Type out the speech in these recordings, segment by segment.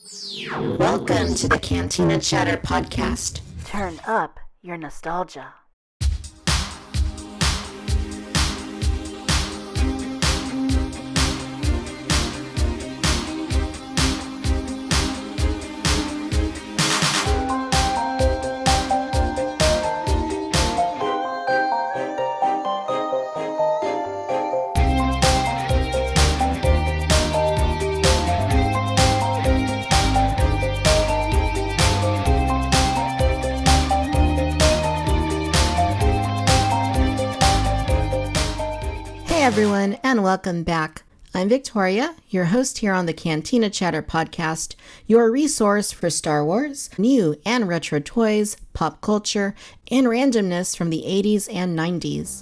Welcome to the Cantina Chatter podcast. Turn up your nostalgia. Hey everyone, and welcome back. I'm Victoria, your host here on the Cantina Chatter podcast, your resource for Star Wars, new and retro toys, pop culture, and randomness from the 80s and 90s.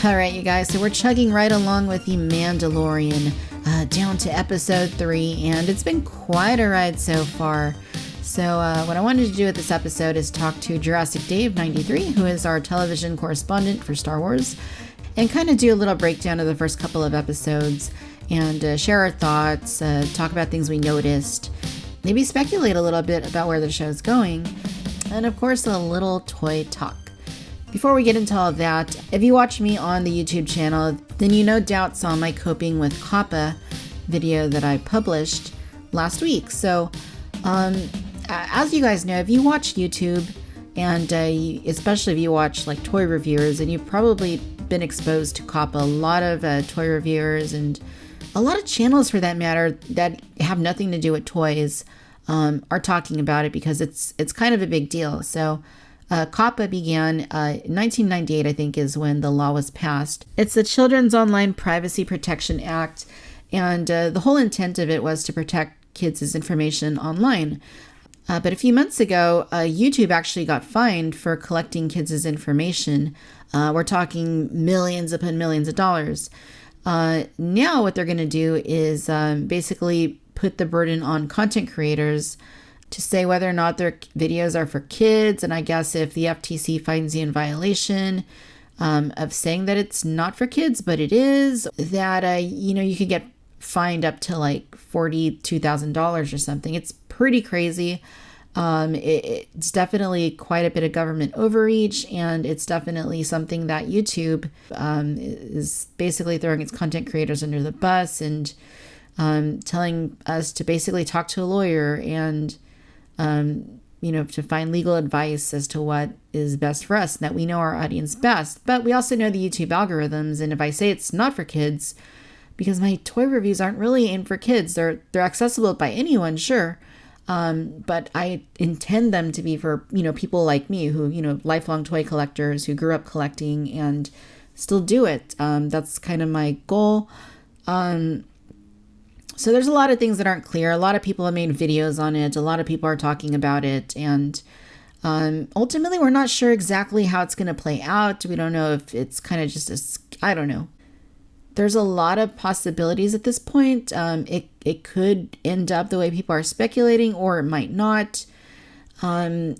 All right, you guys, so we're chugging right along with The Mandalorian, down to episode 3, and it's been quite a ride so far. So what I wanted to do with this episode is talk to Jurassic Dave 93, who is our television correspondent for Star Wars, and kind of do a little breakdown of the first couple of episodes and share our thoughts, talk about things we noticed, maybe speculate a little bit about where the show's going, and of course a little toy talk. Before we get into all of that, if you watch me on the YouTube channel, then you no doubt saw my Coping with COPPA video that I published last week. So, as you guys know, if you watch YouTube, and especially if you watch like toy reviewers, and you've probably been exposed to COPPA, a lot of toy reviewers and a lot of channels for that matter that have nothing to do with toys are talking about it because it's kind of a big deal. So, COPPA began in 1998, I think, is when the law was passed. It's the Children's Online Privacy Protection Act, and the whole intent of it was to protect kids' information online. But a few months ago, YouTube actually got fined for collecting kids' information. We're talking millions upon millions of dollars. Now what they're going to do is basically put the burden on content creators to say whether or not their videos are for kids. And I guess if the FTC finds you in violation of saying that it's not for kids, but it is, that, you could get fined up to like $42,000 or something. It's pretty crazy. It's definitely quite a bit of government overreach, and it's definitely something that YouTube is basically throwing its content creators under the bus and telling us to basically talk to a lawyer and to find legal advice as to what is best for us, and that we know our audience best. But we also know the YouTube algorithms, and if I say it's not for kids, because my toy reviews aren't really aimed for kids, they're accessible by anyone, sure, but I intend them to be for, people like me who, lifelong toy collectors who grew up collecting and still do it. That's kind of my goal. So there's a lot of things that aren't clear. A lot of people have made videos on it. A lot of people are talking about it. And ultimately, we're not sure exactly how it's going to play out. We don't know if it's kind of just I don't know. There's a lot of possibilities at this point. It could end up the way people are speculating, or it might not. There's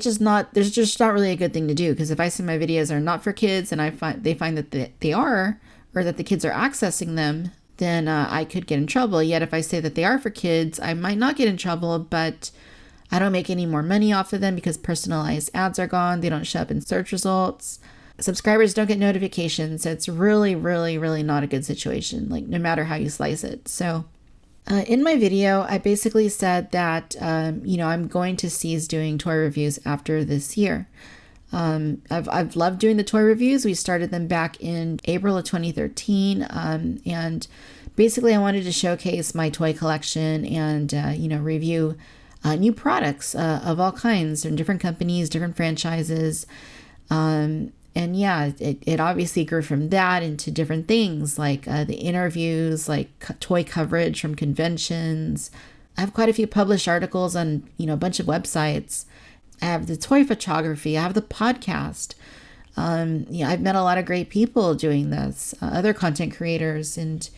just not really a good thing to do, because if I say my videos are not for kids and they find that they are, or that the kids are accessing them, then I could get in trouble. Yet if I say that they are for kids, I might not get in trouble, but I don't make any more money off of them because personalized ads are gone. They don't show up in search results. Subscribers don't get notifications. It's really, really, really not a good situation, like no matter how you slice it. So in my video, I basically said that, I'm going to cease doing toy reviews after this year. I've loved doing the toy reviews. We started them back in April of 2013. And basically I wanted to showcase my toy collection and, review new products of all kinds from different companies, different franchises. And yeah, it obviously grew from that into different things like the interviews, like toy coverage from conventions. I have quite a few published articles on, a bunch of websites. I have the toy photography. I have the podcast. I've met a lot of great people doing this, other content creators, and,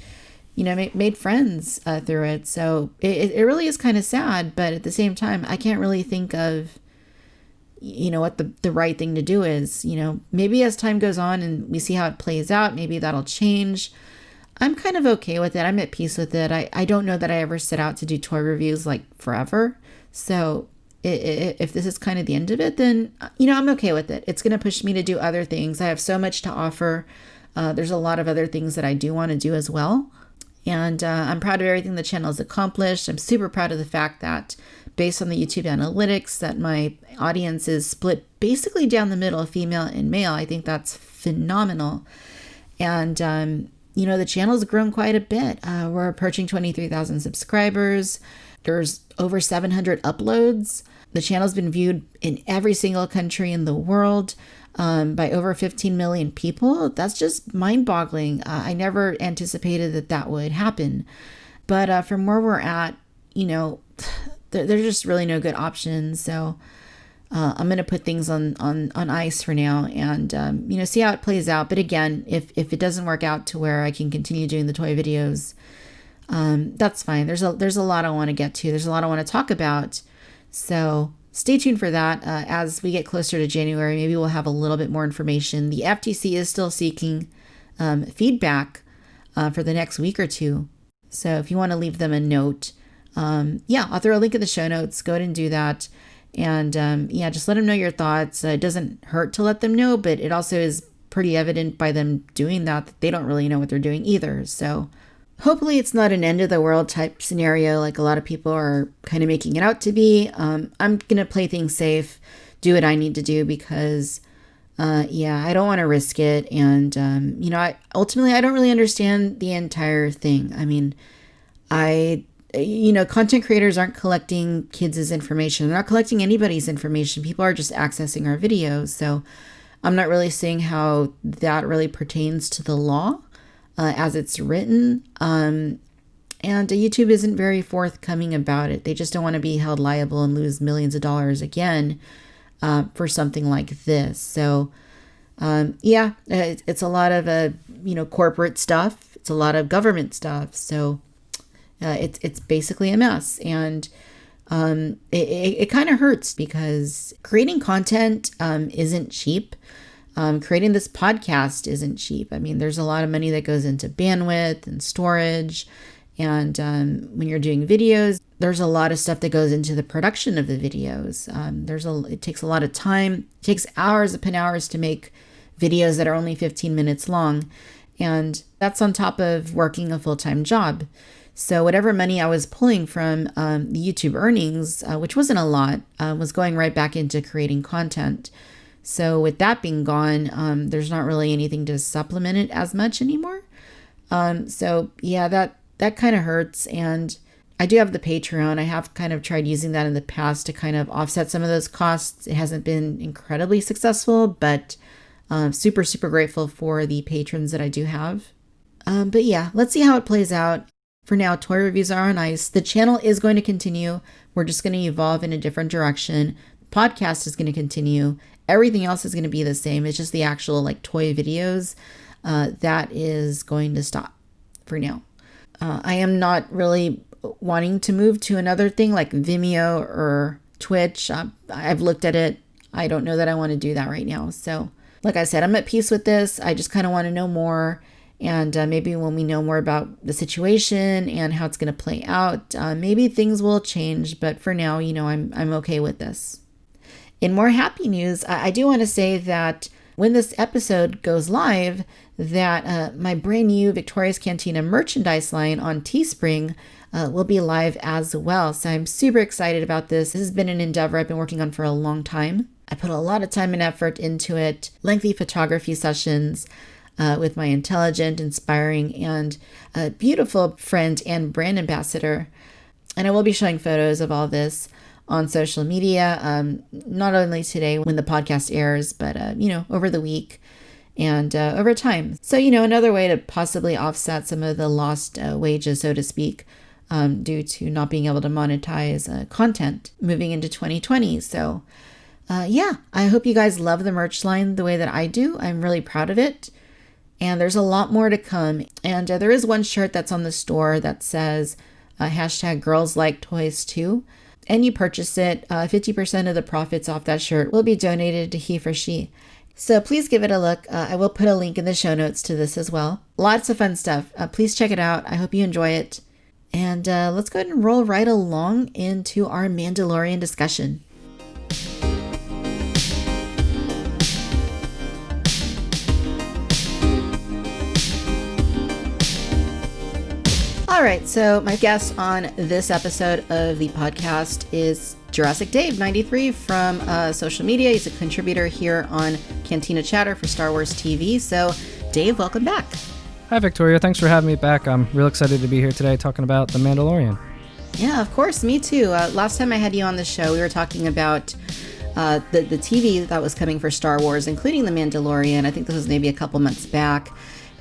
made friends through it. So it really is kind of sad, but at the same time, I can't really think of what the right thing to do is. Maybe as time goes on and we see how it plays out, maybe that'll change. I'm kind of okay with it. I'm at peace with it. I don't know that I ever set out to do toy reviews like forever. So if this is kind of the end of it, then, I'm okay with it. It's going to push me to do other things. I have so much to offer. There's a lot of other things that I do want to do as well. And I'm proud of everything the channel has accomplished. I'm super proud of the fact that based on the YouTube analytics that my audience is split basically down the middle, female and male. I think that's phenomenal. And, the channel's grown quite a bit. We're approaching 23,000 subscribers. There's over 700 uploads. The channel's been viewed in every single country in the world by over 15 million people. That's just mind-boggling. I never anticipated that would happen. But from where we're at, there's just really no good options. So I'm going to put things on ice for now and, see how it plays out. But again, if it doesn't work out to where I can continue doing the toy videos, that's fine. There's a lot I want to get to. There's a lot I want to talk about. So stay tuned for that. As we get closer to January, maybe we'll have a little bit more information. The FTC is still seeking feedback for the next week or two. So if you want to leave them a note, I'll throw a link in the show notes. Go ahead and do that. And just let them know your thoughts. It doesn't hurt to let them know, but it also is pretty evident by them doing that they don't really know what they're doing either. So hopefully it's not an end of the world type scenario like a lot of people are kind of making it out to be. I'm going to play things safe, do what I need to do because, I don't want to risk it. And, I don't really understand the entire thing. I mean, content creators aren't collecting kids' information. They're not collecting anybody's information. People are just accessing our videos. So I'm not really seeing how that really pertains to the law as it's written. And YouTube isn't very forthcoming about it. They just don't want to be held liable and lose millions of dollars again for something like this. So, it's a lot of, corporate stuff. It's a lot of government stuff. So it's basically a mess. And it kind of hurts because creating content isn't cheap. Creating this podcast isn't cheap. I mean, there's a lot of money that goes into bandwidth and storage. And when you're doing videos, there's a lot of stuff that goes into the production of the videos. It takes a lot of time. It takes hours upon hours to make videos that are only 15 minutes long. And that's on top of working a full-time job. So whatever money I was pulling from the YouTube earnings, which wasn't a lot, was going right back into creating content. So with that being gone, there's not really anything to supplement it as much anymore. That kind of hurts. And I do have the Patreon. I have kind of tried using that in the past to kind of offset some of those costs. It hasn't been incredibly successful, but super, super grateful for the patrons that I do have. Let's see how it plays out. For now, toy reviews are on ice. The channel is going to continue. We're just going to evolve in a different direction. The podcast is going to continue. Everything else is going to be the same. It's just the actual toy videos that is going to stop for now. I am not really wanting to move to another thing like Vimeo or Twitch. I've looked at it. I don't know that I want to do that right now. So like I said, I'm at peace with this. I just kind of want to know more. And maybe when we know more about the situation and how it's going to play out, maybe things will change. But for now, I'm okay with this. In more happy news, I do want to say that when this episode goes live, that my brand new Victoria's Cantina merchandise line on Teespring will be live as well. So I'm super excited about this. This has been an endeavor I've been working on for a long time. I put a lot of time and effort into it, lengthy photography sessions, with my intelligent, inspiring, and beautiful friend and brand ambassador. And I will be showing photos of all this on social media, not only today when the podcast airs, but, over the week and over time. So, another way to possibly offset some of the lost wages, so to speak, due to not being able to monetize content moving into 2020. So, I hope you guys love the merch line the way that I do. I'm really proud of it. And there's a lot more to come. And there is one shirt that's on the store that says #girls like toys too. and you purchase it, 50% of the profits off that shirt will be donated to he for she. So please give it a look. I will put a link in the show notes to this as well. Lots of fun stuff. Please check it out. I hope you enjoy it. And let's go ahead and roll right along into our Mandalorian discussion. All right, so my guest on this episode of the podcast is Jurassic Dave 93 from social media. He's a contributor here on Cantina Chatter for Star Wars TV. So Dave, welcome back. Hi Victoria, thanks for having me back. I'm real excited to be here today talking about The Mandalorian. Yeah, of course, me too. Last time I had you on the show, we were talking about the TV that was coming for Star Wars, including The Mandalorian. I think this was maybe a couple months back.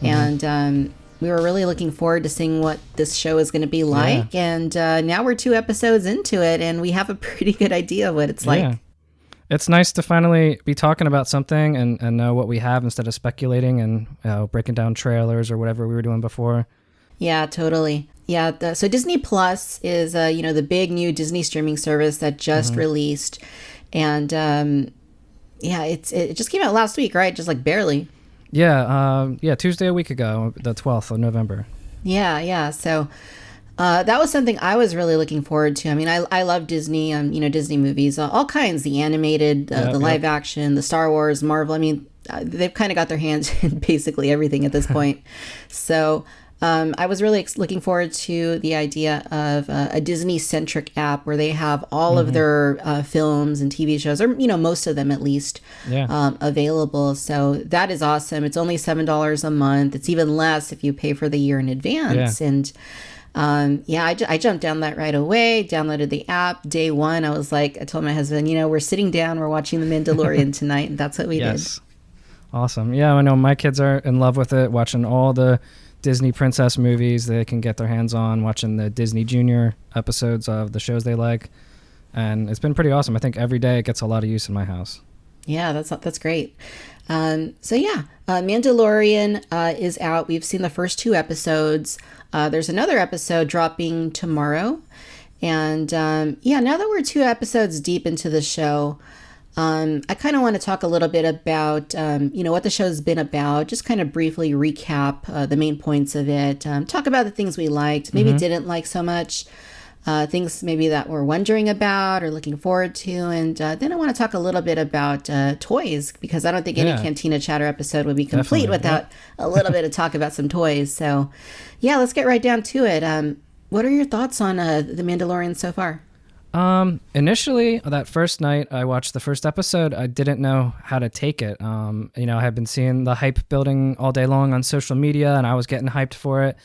Mm-hmm. And we were really looking forward to seeing what this show is going to be like. Yeah. And now we're 2 episodes into it, and we have a pretty good idea of what it's like. It's nice to finally be talking about something and know what we have instead of speculating and breaking down trailers or whatever we were doing before. Yeah, totally. Yeah, so Disney Plus is, the big new Disney streaming service that just released. And, it just came out last week, right? Just like barely. Yeah, Tuesday a week ago, the 12th of November. Yeah. So that was something I was really looking forward to. I mean, I love Disney, Disney movies, all kinds, the animated, the live action, the Star Wars, Marvel. I mean, they've kind of got their hands in basically everything at this point. So I was really looking forward to the idea of a Disney-centric app where they have all of their films and TV shows, or most of them at least, available. So that is awesome. It's only $7 a month. It's even less if you pay for the year in advance. Yeah. And I jumped down that right away, downloaded the app. Day one, I told my husband, we're sitting down, we're watching The Mandalorian tonight, and that's what we did. Awesome. Yeah, I know my kids are in love with it, watching all the Disney princess movies they can get their hands on, watching the Disney Junior episodes of the shows they like, and it's been pretty awesome. I think every day it gets a lot of use in my house. Yeah, that's great. Mandalorian is out. We've seen the first 2 episodes. There's another episode dropping tomorrow, and now that we're 2 episodes deep into the show, I kind of want to talk a little bit about, what the show's been about, just kind of briefly recap the main points of it, talk about the things we liked, maybe didn't like so much, things maybe that we're wondering about or looking forward to. And then I want to talk a little bit about toys, because I don't think any Cantina Chatter episode would be complete without a little bit of talk about some toys. So, let's get right down to it. What are your thoughts on The Mandalorian so far? Initially, that first night I watched the first episode, I didn't know how to take it. I had been seeing the hype building all day long on social media, and I was getting hyped for it.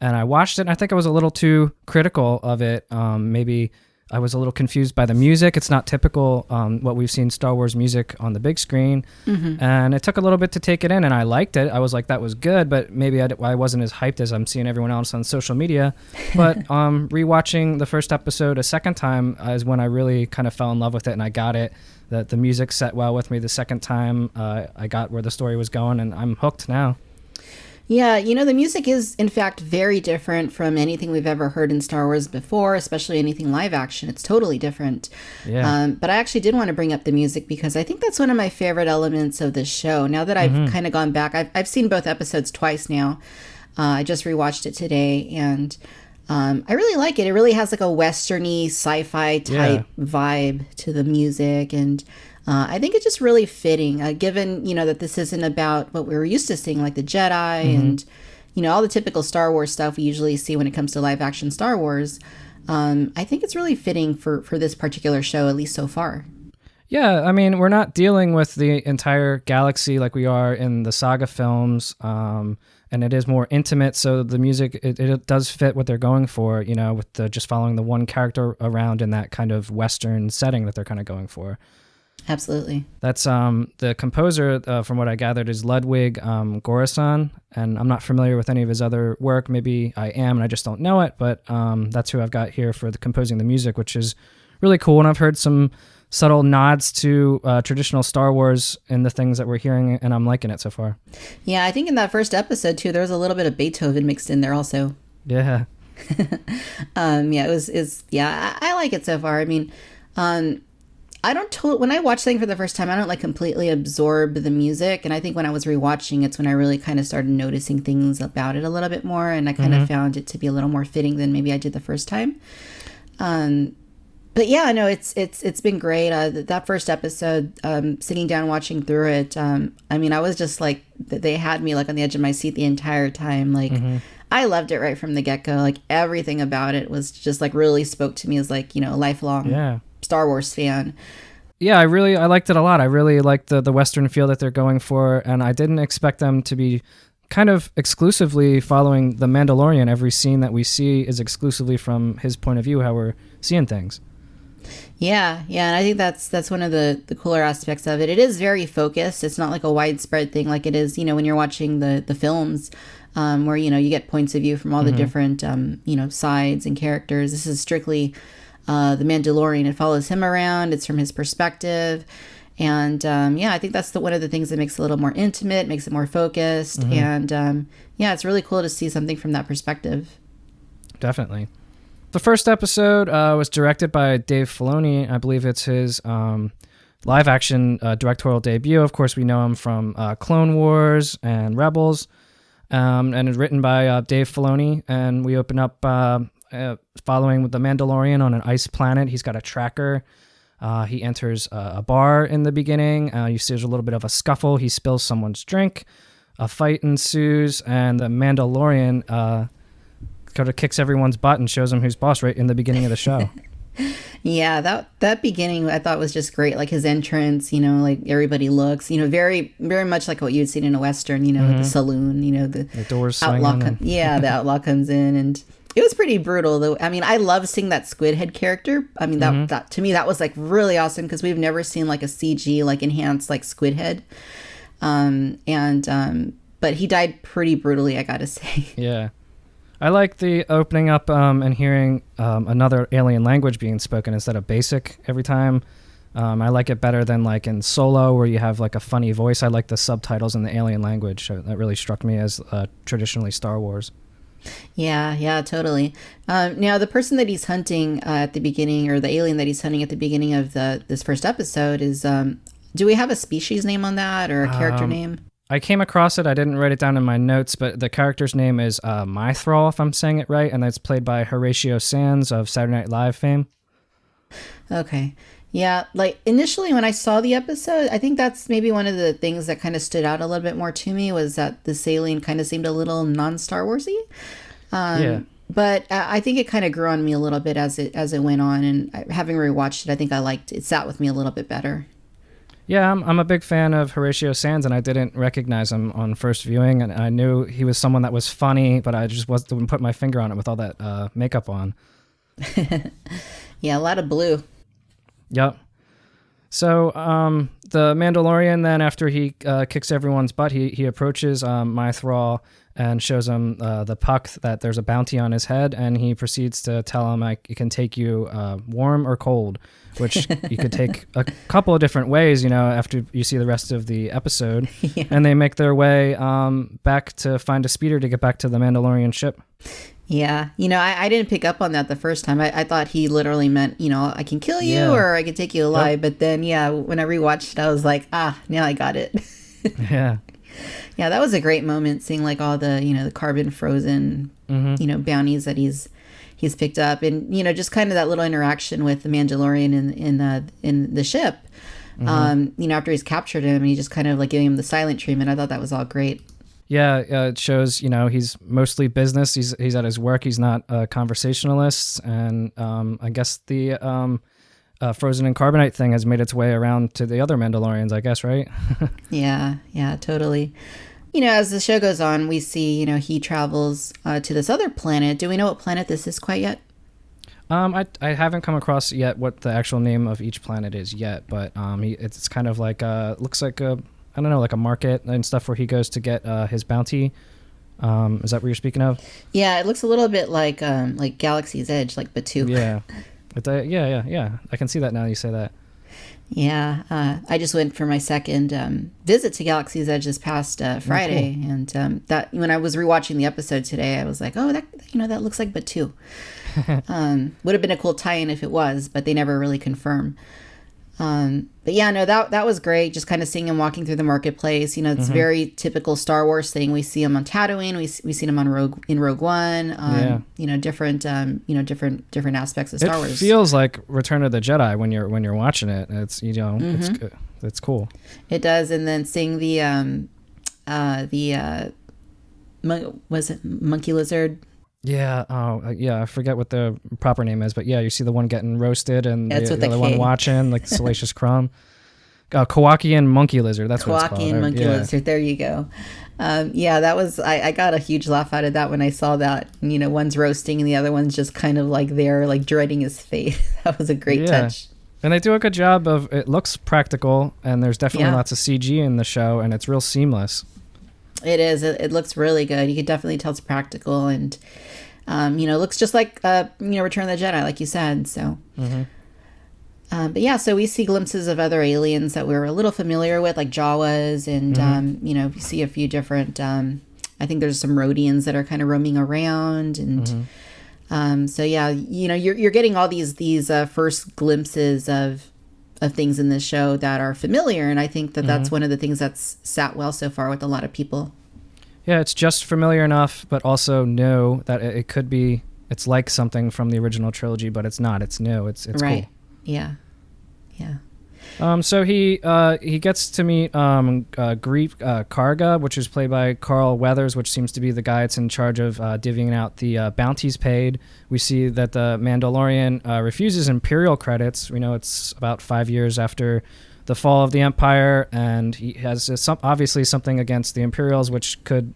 And I watched it, and I think I was a little too critical of it. Maybe I was a little confused by the music. It's not typical what we've seen Star Wars music on the big screen. And it took a little bit to take it in, and I liked it. I was like, that was good, but maybe I wasn't as hyped as I'm seeing everyone else on social media. But rewatching the first episode a second time is when I really kind of fell in love with it, and I got it. That the music set well with me the second time. I got where the story was going, and I'm hooked now. Yeah, the music is, in fact, very different from anything we've ever heard in Star Wars before, especially anything live action. It's totally different. Yeah. But I actually did want to bring up the music because I think that's one of my favorite elements of this show. Now that I've kind of gone back, I've seen both episodes twice now. I just rewatched it today, and I really like it. It really has like a westerny sci-fi type vibe to the music, and I think it's just really fitting, given, that this isn't about what we were used to seeing, like the Jedi and, all the typical Star Wars stuff we usually see when it comes to live action Star Wars. I think it's really fitting for this particular show, at least so far. Yeah, I mean, we're not dealing with the entire galaxy like we are in the saga films, and it is more intimate, so the music, it does fit what they're going for, with just following the one character around in that kind of Western setting that they're kind of going for. Absolutely. That's the composer, from what I gathered, is Ludwig Göransson, and I'm not familiar with any of his other work. Maybe I am, and I just don't know it, but that's who I've got here for composing the music, which is really cool. And I've heard some subtle nods to traditional Star Wars in the things that we're hearing, and I'm liking it so far. Yeah, I think in that first episode, too, there was a little bit of Beethoven mixed in there also. Yeah. Yeah, I like it so far. I mean, I don't when I watch something for the first time, I don't like completely absorb the music. And I think when I was rewatching, it's when I really kind of started noticing things about it a little bit more. And I kind of found it to be a little more fitting than maybe I did the first time. But yeah, no, it's been great. That first episode, sitting down watching through it, I mean, I was just like, they had me like on the edge of my seat the entire time. Like, I loved it right from the get-go. Like, everything about it was just like really spoke to me as like, a lifelong Star Wars fan. Yeah, I liked it a lot. I really liked the Western feel that they're going for, and I didn't expect them to be kind of exclusively following The Mandalorian. Every scene that we see is exclusively from his point of view, how we're seeing things. Yeah, and I think that's one of the cooler aspects of it. It is very focused. It's not like a widespread thing like it is, when you're watching the films, where, you get points of view from all the different, sides and characters. This is strictly The Mandalorian. It follows him around. It's from his perspective. And I think that's one of the things that makes it a little more intimate, makes it more focused. And it's really cool to see something from that perspective. Definitely. The first episode was directed by Dave Filoni. I believe it's his live-action directorial debut. Of course, we know him from Clone Wars and Rebels. And it's written by Dave Filoni. And we open up following The Mandalorian on an ice planet. He's got a tracker. He enters a bar in the beginning. You see there's a little bit of a scuffle. He spills someone's drink. A fight ensues. And the Mandalorian kind of kicks everyone's butt and shows them who's boss right in the beginning of the show. Yeah, that beginning I thought was just great. Like his entrance, like everybody looks, very, very much like what you'd seen in a Western, the saloon, the doors outlaw. swinging. The outlaw comes in, and it was pretty brutal though. I mean, I love seeing that squid head character. I mean, that to me, that was like really awesome because we've never seen like a CG, like enhanced like squid head. But he died pretty brutally, I gotta say. Yeah. I like the opening up and hearing another alien language being spoken instead of basic every time. I like it better than like in Solo where you have like a funny voice. I like the subtitles in the alien language. That really struck me as traditionally Star Wars. Yeah, totally. Now, the person that he's hunting at the beginning, or the alien that he's hunting at the beginning of this first episode is, do we have a species name on that or a character name? I came across it. I didn't write it down in my notes, but the character's name is Mythrol, if I'm saying it right, and that's played by Horatio Sands of Saturday Night Live fame. Okay. Yeah, like initially when I saw the episode, I think that's maybe one of the things that kind of stood out a little bit more to me was that this alien kind of seemed a little non-Star Warsy. But I think it kind of grew on me a little bit as it went on, and having rewatched it, I think I liked it. It sat with me a little bit better. Yeah, I'm a big fan of Horatio Sands, and I didn't recognize him on first viewing, and I knew he was someone that was funny, but I just wouldn't put my finger on it with all that makeup on. Yeah, a lot of blue. Yep. So the Mandalorian, then after he kicks everyone's butt, he approaches Mythrol and shows him the puck that there's a bounty on his head, and he proceeds to tell him it can take you warm or cold, which you could take a couple of different ways, after you see the rest of the episode. Yeah. And they make their way back to find a speeder to get back to the Mandalorian ship. Yeah. I didn't pick up on that the first time. I thought he literally meant, I can kill you or I can take you alive. Yep. But then, when I rewatched it, I was like, now I got it. Yeah. Yeah, that was a great moment seeing like all the, the carbon frozen, bounties that he's picked up. And, just kind of that little interaction with the Mandalorian in the ship, after he's captured him and he just kind of like giving him the silent treatment. I thought that was all great. Yeah, it shows, he's mostly business. He's at his work. He's not a conversationalist. And I guess the frozen and carbonite thing has made its way around to the other Mandalorians, I guess, right? Yeah, totally. As the show goes on, we see, he travels to this other planet. Do we know what planet this is quite yet? I haven't come across yet what the actual name of each planet is yet, but it's kind of like, looks like I don't know, like a market and stuff where he goes to get his bounty. Is that what you're speaking of? Yeah, it looks a little bit like Galaxy's Edge, like Batu. Yeah. Yeah. I can see that now you say that. Yeah, I just went for my second visit to Galaxy's Edge this past Friday, cool. and that when I was rewatching the episode today, I was like, oh, that that looks like Batu. Would have been a cool tie-in if it was, but they never really confirm. But yeah, no, that was great. Just kind of seeing him walking through the marketplace. It's very typical Star Wars thing. We see him on Tatooine. We seen him on Rogue One. Different different aspects of Star Wars. It feels like Return of the Jedi when you're watching it. It's it's good. It's cool. It does. And then seeing was it Monkey Lizard? Yeah. Oh, yeah. I forget what the proper name is, but yeah, you see the one getting roasted and the other one watching, like Salacious Crumb. Kowakian Monkey Lizard. That's what it's called. Kowakian Monkey Lizard. There you go. That was. I got a huge laugh out of that when I saw that. One's roasting and the other one's just kind of like there, like dreading his fate. That was a great touch. And they do a good job of. It looks practical, and there's definitely lots of CG in the show, and it's real seamless. It is. It looks really good. You could definitely tell it's practical, and looks just like Return of the Jedi, like you said. So, but yeah, so we see glimpses of other aliens that we're a little familiar with, like Jawas, and you see a few different. I think there's some Rhodians that are kind of roaming around, and so yeah, you're getting all these first glimpses of things in this show that are familiar, and I think that that's one of the things that's sat well so far with a lot of people. Yeah, it's just familiar enough, but also know that it could be. It's like something from the original trilogy, but it's not. It's new. It's right. Cool. Yeah. So he gets to meet Greef Karga, which is played by Carl Weathers, which seems to be the guy that's in charge of divvying out the bounties paid. We see that the Mandalorian refuses Imperial credits. We know it's about 5 years after the fall of the Empire, and he has obviously something against the Imperials, which could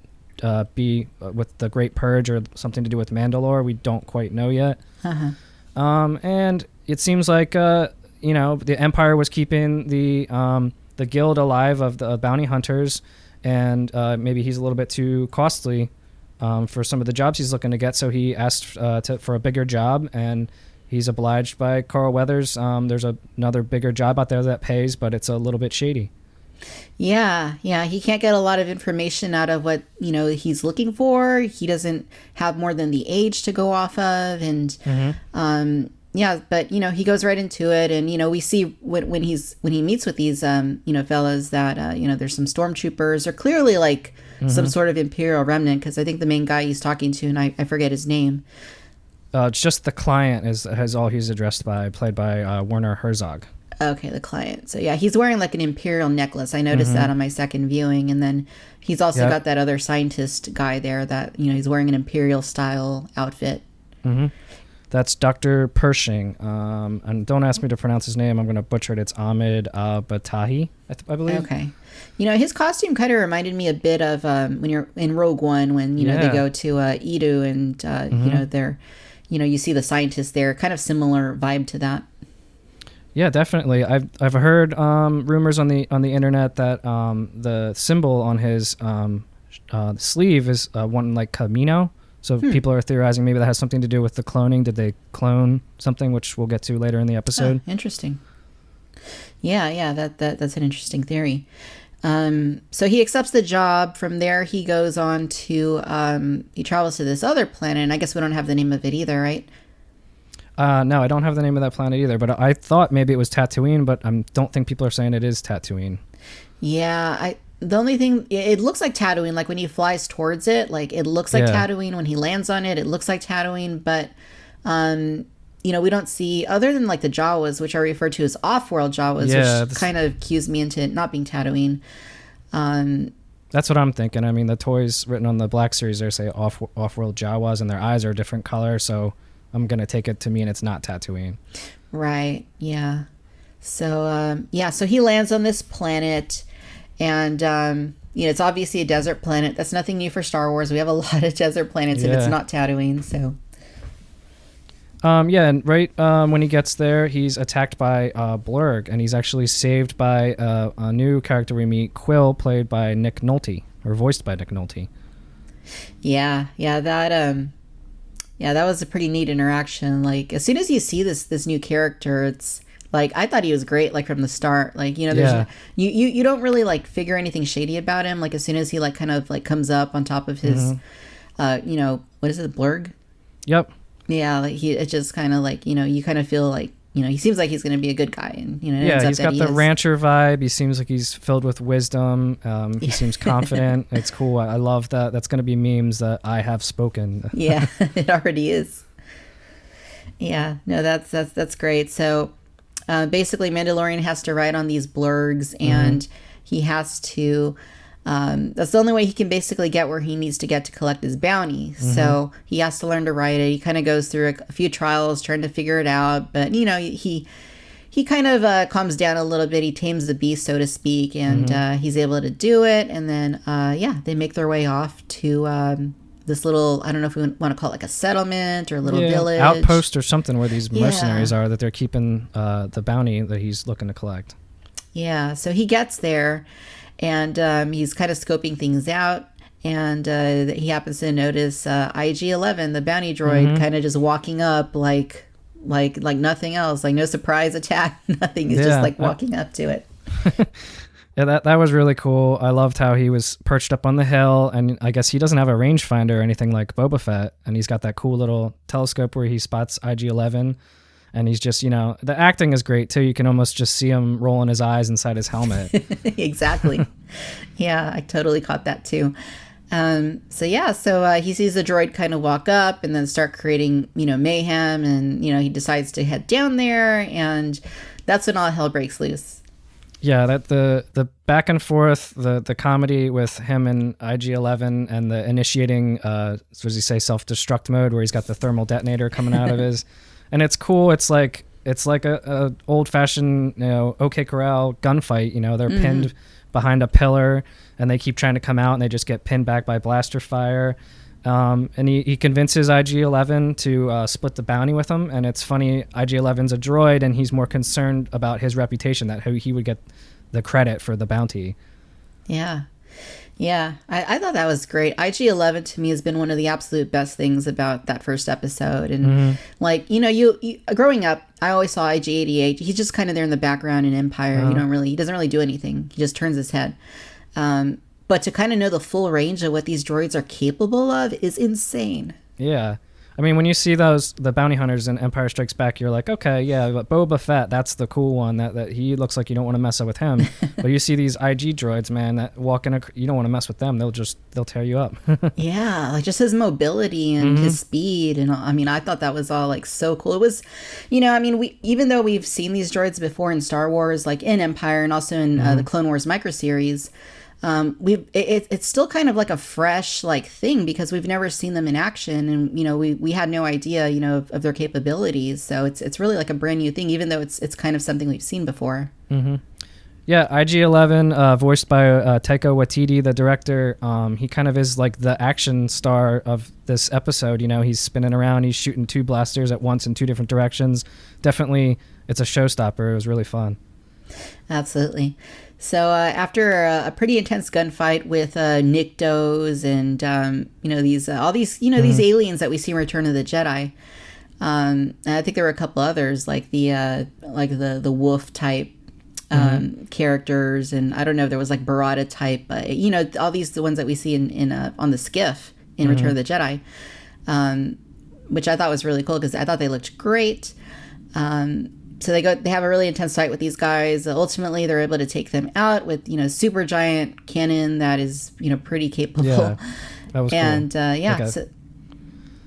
be with the Great Purge or something to do with Mandalore. We don't quite know yet. And it seems like the Empire was keeping the guild alive of the bounty hunters, and maybe he's a little bit too costly for some of the jobs he's looking to get. So he asked for a bigger job, and he's obliged by Carl Weathers. There's another bigger job out there that pays, but it's a little bit shady. Yeah. He can't get a lot of information out of what he's looking for. He doesn't have more than the age to go off of, and yeah, but he goes right into it, and we see when he meets with these fellas that there's some stormtroopers, or clearly like some sort of Imperial remnant, because I think the main guy he's talking to, and I forget his name. It's just the client is all he's addressed by, played by Werner Herzog. Okay, the client. So yeah, he's wearing like an Imperial necklace. I noticed that on my second viewing, and then he's also got that other scientist guy there that he's wearing an Imperial style outfit. That's Dr. Pershing. And don't ask me to pronounce his name. I'm going to butcher it. It's Ahmed Batahi, I believe. Okay. His costume kind of reminded me a bit of when you're in Rogue One, when, they go to Edu, and, they're, you see the scientists there. Kind of similar vibe to that. Yeah, definitely. I've heard rumors on the internet that the symbol on his sleeve is one like Camino. So people are theorizing maybe that has something to do with the cloning. Did they clone something, which we'll get to later in the episode? Oh, interesting. Yeah, that's an interesting theory. So he accepts the job. From there, he goes on to, he travels to this other planet, and I guess we don't have the name of it either, right? No, I don't have the name of that planet either, but I thought maybe it was Tatooine, but I don't think people are saying it is Tatooine. Yeah, the only thing, it looks like Tatooine, like when he flies towards it, like it looks like Tatooine. When he lands on it, it looks like Tatooine, but, we don't see, other than like the Jawas, which are referred to as off-world Jawas, which kind of cues me into it not being Tatooine. That's what I'm thinking. I mean, the toys written on the Black Series there say off-world Jawas, and their eyes are a different color, so I'm going to take it to mean it's not Tatooine. Right, yeah. So, so he lands on this planet, and, it's obviously a desert planet. That's nothing new for Star Wars. We have a lot of desert planets, and it's not Tatooine, so. And right when he gets there, he's attacked by Blurg, and he's actually saved by a new character we meet, Quill, played by Nick Nolte, or voiced by Nick Nolte. Yeah, that was a pretty neat interaction. Like, as soon as you see this new character, it's Like, I thought he was great, like, from the start. Like, you know, there's you don't really, like, figure anything shady about him. Like, as soon as he, like, kind of, like, comes up on top of his, you know, what is it, blurg? Yep. Yeah, like, it's just kind of, like, you know, you kind of feel like, you know, he seems like he's going to be a good guy. And, you know, he's got the rancher vibe. He seems like he's filled with wisdom. He seems confident. It's cool. I love that. That's going to be memes that I have spoken. Yeah, it already is. Yeah, no, that's great. So basically, Mandalorian has to ride on these blurgs, and he has to. That's the only way he can basically get where he needs to get to collect his bounty. So he has to learn to ride it. He kind of goes through a few trials trying to figure it out, but you know, he kind of calms down a little bit. He tames the beast, so to speak, and he's able to do it. And then they make their way off to this little, I don't know if we want to call it like a settlement or a little village. Outpost or something where these mercenaries are, that they're keeping the bounty that he's looking to collect. Yeah, so he gets there, and he's kind of scoping things out, and he happens to notice IG-11, the bounty droid, kind of just walking up like nothing else, like no surprise attack, nothing. He's just like walking up to it. Yeah, that was really cool. I loved how he was perched up on the hill, and I guess he doesn't have a rangefinder or anything like Boba Fett, and he's got that cool little telescope where he spots IG-11, and he's just, you know, the acting is great too. You can almost just see him rolling his eyes inside his helmet. Exactly. Yeah, I totally caught that too. So he sees the droid kind of walk up and then start creating, you know, mayhem, and, you know, he decides to head down there, and that's when all hell breaks loose. Yeah, that the back and forth, the comedy with him and IG-11, and the initiating, what does he say, self-destruct mode, where he's got the thermal detonator coming out of his, and it's cool. It's like a old-fashioned, you know, OK Corral gunfight. You know, they're pinned behind a pillar, and they keep trying to come out, and they just get pinned back by blaster fire. And he convinces IG-11 to split the bounty with him. And it's funny, IG-11's a droid, and he's more concerned about his reputation, that he would get the credit for the bounty. Yeah. Yeah, I thought that was great. IG-11 to me has been one of the absolute best things about that first episode. And like, you know, you growing up, I always saw IG-88. He's just kind of there in the background in Empire. He doesn't really do anything. He just turns his head. But to kind of know the full range of what these droids are capable of is insane. Yeah. I mean, when you see the bounty hunters in Empire Strikes Back, you're like, okay, yeah, but Boba Fett, that's the cool one. That he looks like you don't want to mess up with him. But you see these IG droids, man, that walk in, you don't want to mess with them. They'll tear you up. Yeah, like just his mobility and his speed. And I mean, I thought that was all like so cool. It was, you know, I mean, even though we've seen these droids before in Star Wars, like in Empire and also in the Clone Wars microseries, it's still kind of like a fresh like thing, because we've never seen them in action, and you know we had no idea, you know, of their capabilities. So it's really like a brand new thing, even though it's kind of something we've seen before. Yeah, IG-11, voiced by Taika Waititi, the director. He kind of is like the action star of this episode. You know, he's spinning around, he's shooting two blasters at once in two different directions. Definitely, it's a showstopper. It was really fun. Absolutely. So after a pretty intense gunfight with Niktos and you know, these all these, you know, these aliens that we see in Return of the Jedi, and I think there were a couple others like the wolf type characters, and I don't know if there was like Barada type, you know, all the ones that we see in on the skiff in Return of the Jedi, which I thought was really cool because I thought they looked great. So they have a really intense fight with these guys. Ultimately, they're able to take them out with, you know, super giant cannon that is, you know, pretty capable. Yeah, that was and, cool.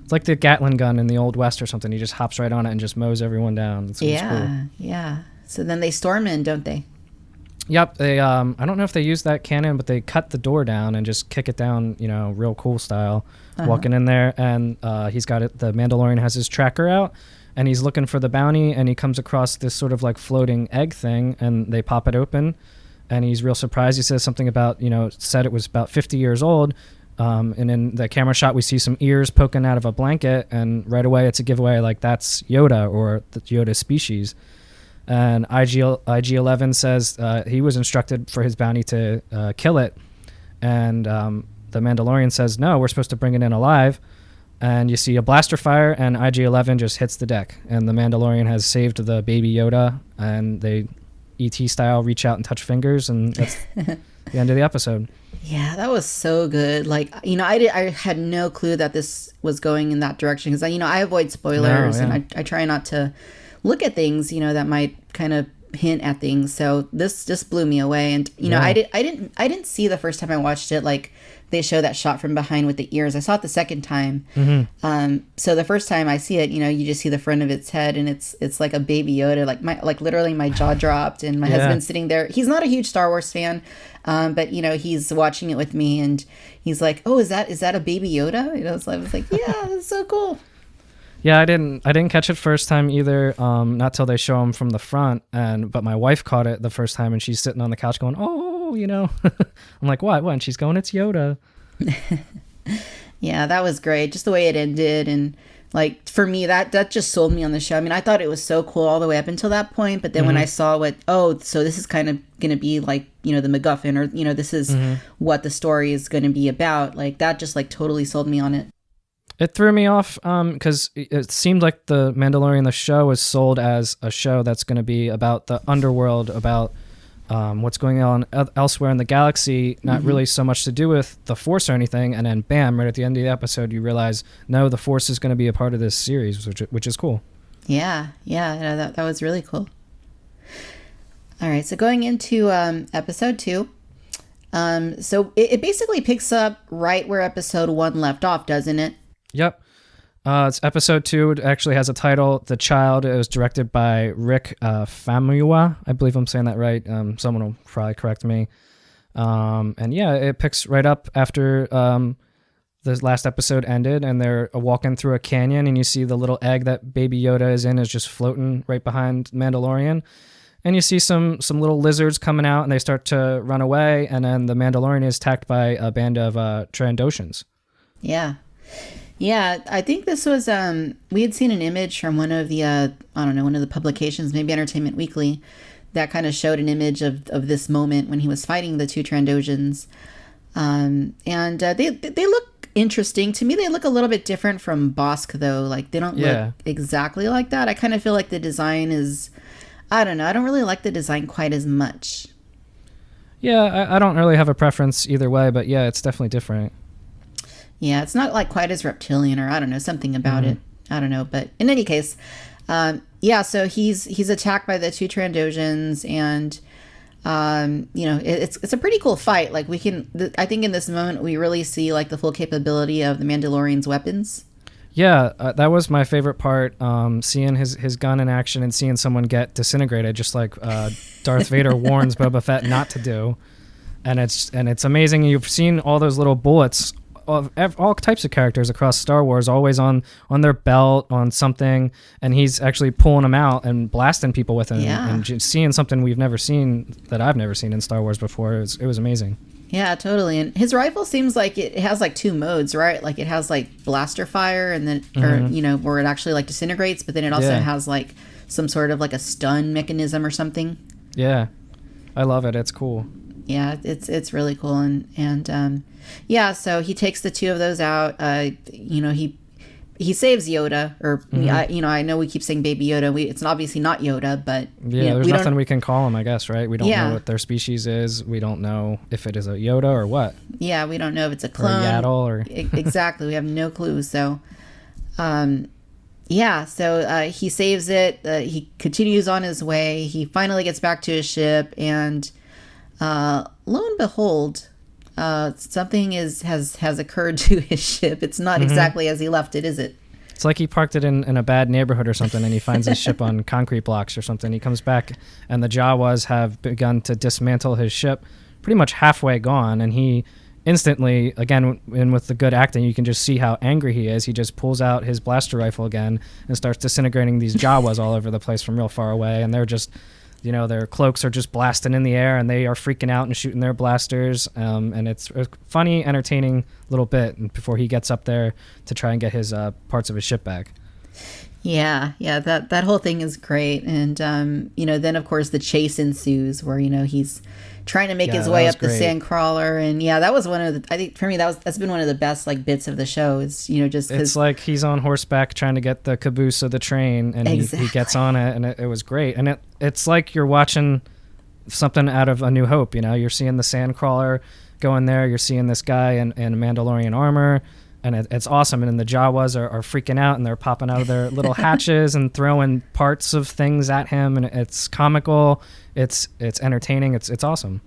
It's like the Gatling gun in the Old West or something. He just hops right on it and just mows everyone down. It's cool. Yeah. So then they storm in, don't they? Yep. They I don't know if they use that cannon, but they cut the door down and just kick it down, you know, real cool style. Walking in there, and he's got it. The Mandalorian has his tracker out, and he's looking for the bounty, and he comes across this sort of like floating egg thing, and they pop it open, and he's real surprised. He says something about, you know, said it was about 50 years old, and in the camera shot we see some ears poking out of a blanket, and right away it's a giveaway, like that's Yoda or the Yoda species. And IG-11 says he was instructed for his bounty to kill it, and the Mandalorian says, no, we're supposed to bring it in alive. and you see a blaster fire, and IG-11 just hits the deck, and the Mandalorian has saved the baby Yoda, and they ET style reach out and touch fingers, and that's the end of the episode. Yeah, that was so good. Like, I had no clue that this was going in that direction, because I avoid spoilers, and I try not to look at things that might kind of hint at things. So this just blew me away. And I didn't see the first time I watched it, like they show that shot from behind with the ears. I saw it the second time. So the first time I see it, you just see the front of its head, and it's like a baby Yoda. Like literally my jaw dropped, and my husband's sitting there. He's not a huge Star Wars fan, but he's watching it with me, and he's like, "Oh, is that a baby Yoda?" So I was like, "Yeah, that's so cool." Yeah, I didn't catch it first time either. Not till they show him from the front, but my wife caught it the first time, and she's sitting on the couch going, "Oh." I'm like, what? And she's going, "It's Yoda." Yeah, that was great. Just the way it ended, and like for me, that just sold me on the show. I mean, I thought it was so cool all the way up until that point, but then when I saw so this is kind of going to be like the MacGuffin, or this is what the story is going to be about. Like that just like totally sold me on it. It threw me off because it seemed like the Mandalorian, the show, was sold as a show that's going to be about the underworld, about what's going on elsewhere in the galaxy, not really so much to do with the Force or anything. And then bam, right at the end of the episode, you realize, no, the Force is going to be a part of this series, which is cool. Yeah, that was really cool. All right, so going into episode 2. So it basically picks up right where episode 1 left off, doesn't it? Yep. It's episode 2. It actually has a title, The Child. It was directed by Rick Famuyiwa. I believe I'm saying that right. Someone will probably correct me. And yeah, it picks right up after the last episode ended, and they're walking through a canyon, and you see the little egg that Baby Yoda is in is just floating right behind Mandalorian. And you see some little lizards coming out, and they start to run away, and then the Mandalorian is attacked by a band of Trandoshans. Yeah, I think this was, we had seen an image from one of the, one of the publications, maybe Entertainment Weekly, that kind of showed an image of this moment when he was fighting the 2 Trandoshans. And they look interesting. To me, they look a little bit different from Bosk, though. Like, they don't look exactly like that. I kind of feel like the design is, I don't know, I don't really like the design quite as much. Yeah, I don't really have a preference either way, but yeah, it's definitely different. Yeah, it's not like quite as reptilian, or I don't know, something about it. I don't know, but in any case, so he's attacked by the 2 Trandoshans, and it's a pretty cool fight. Like I think in this moment we really see like the full capability of the Mandalorian's weapons. Yeah, that was my favorite part. Seeing his gun in action and seeing someone get disintegrated, just like Darth Vader warns Boba Fett not to do, and it's amazing. You've seen all those little bullets of all types of characters across Star Wars, always on their belt, on something, and he's actually pulling them out and blasting people with them, and just seeing something we've never seen, that I've never seen in Star Wars before. It was amazing. Yeah, totally. And his rifle seems like it has like 2 modes, right? Like it has like blaster fire, and then where it actually like disintegrates, but then it also has like some sort of like a stun mechanism or something. Yeah, I love it. It's cool. Yeah, it's really cool, and so he takes the 2 of those out. He saves Yoda, or I know we keep saying Baby Yoda. It's obviously not Yoda, but there's nothing we can call him, I guess, right? We don't know what their species is. We don't know if it is a Yoda or what. Yeah, we don't know if it's a clone, or a Yaddle, or exactly. We have no clue. So, he saves it. He continues on his way. He finally gets back to his ship, and lo and behold, something has occurred to his ship. It's not exactly as he left it, is it? It's like he parked it in a bad neighborhood or something, and he finds his ship on concrete blocks or something. He comes back, and the Jawas have begun to dismantle his ship, pretty much halfway gone, and he instantly, again, and with the good acting, you can just see how angry he is. He just pulls out his blaster rifle again and starts disintegrating these Jawas all over the place from real far away, and they're just... their cloaks are just blasting in the air, and they are freaking out and shooting their blasters. And it's a funny, entertaining little bit before he gets up there to try and get his parts of his ship back. Yeah, that whole thing is great. And then of course the chase ensues where, he's trying to make his way up the sandcrawler. And that was one of the, I think for me, that's been one of the best like bits of the show. It's, just 'cause it's like he's on horseback trying to get the caboose of the train, and he gets on it, and it was great. And it's like you're watching something out of A New Hope. You're seeing the sandcrawler go in there, you're seeing this guy in Mandalorian armor, and it's awesome. And then the Jawas are freaking out, and they're popping out of their little hatches and throwing parts of things at him, and it's comical, it's entertaining, it's awesome.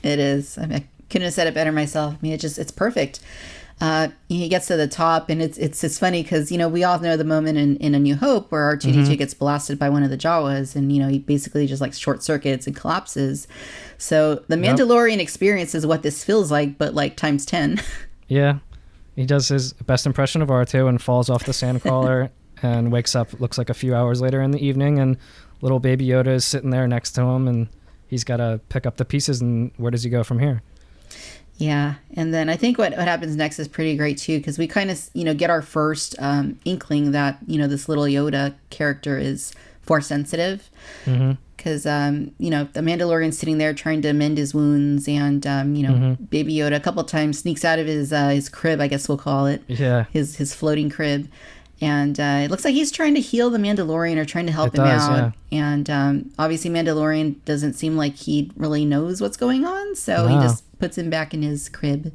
It is. I mean, I couldn't have said it better myself. I mean, it's perfect. He gets to the top, and it's funny because we all know the moment in A New Hope where R2-D2 gets blasted by one of the Jawas, and he basically just like short circuits and collapses. So the Mandalorian experience is what this feels like, but like times 10. Yeah. He does his best impression of R2 and falls off the sandcrawler and wakes up, looks like a few hours later in the evening, and little baby Yoda is sitting there next to him, and he's got to pick up the pieces, and where does he go from here? Yeah, and then I think what happens next is pretty great too, because we kind of get our first inkling that this little Yoda character is force sensitive, because the Mandalorian's sitting there trying to mend his wounds, and baby Yoda a couple of times sneaks out of his crib, I guess we'll call it, his floating crib, and it looks like he's trying to heal the Mandalorian or trying to help him out. Yeah. And obviously Mandalorian doesn't seem like he really knows what's going on, so he just puts him back in his crib.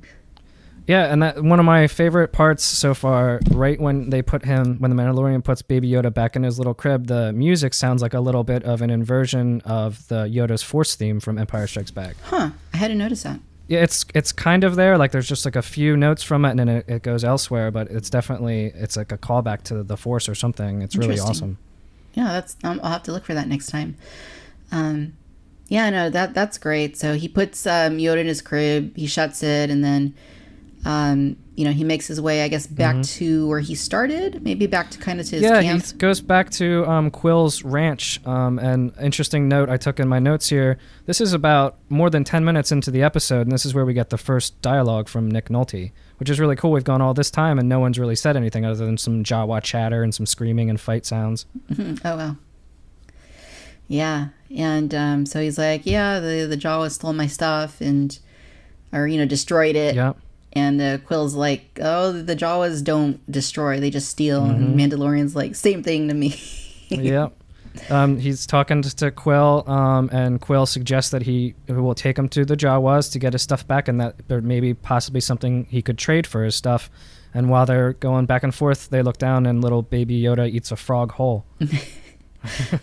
Yeah, and that one of my favorite parts so far, right when the Mandalorian puts Baby Yoda back in his little crib, the music sounds like a little bit of an inversion of the Yoda's Force theme from Empire Strikes Back. Huh, I hadn't noticed that. Yeah, it's kind of there, like there's just like a few notes from it, and then it goes elsewhere, but it's like a callback to the Force or something. It's really awesome. Yeah, I'll have to look for that next time. That's great. So he puts Yoda in his crib, he shuts it, and then he makes his way, I guess, back to where he started, maybe back to kind of to his camp. Yeah, he goes back to Quill's ranch. And interesting note I took in my notes here, this is about more than 10 minutes into the episode, and this is where we get the first dialogue from Nick Nolte, which is really cool. We've gone all this time, and no one's really said anything other than some Jawa chatter and some screaming and fight sounds. Oh, wow. Yeah, and so he's like, the Jawa stole my stuff or destroyed it. Yeah. And Quill's like, oh, the Jawas don't destroy, they just steal. And Mandalorian's like, same thing to me. Yeah. He's talking to Quill, and Quill suggests that he will take him to the Jawas to get his stuff back, and that there may be possibly something he could trade for his stuff. And while they're going back and forth, they look down, and little baby Yoda eats a frog whole.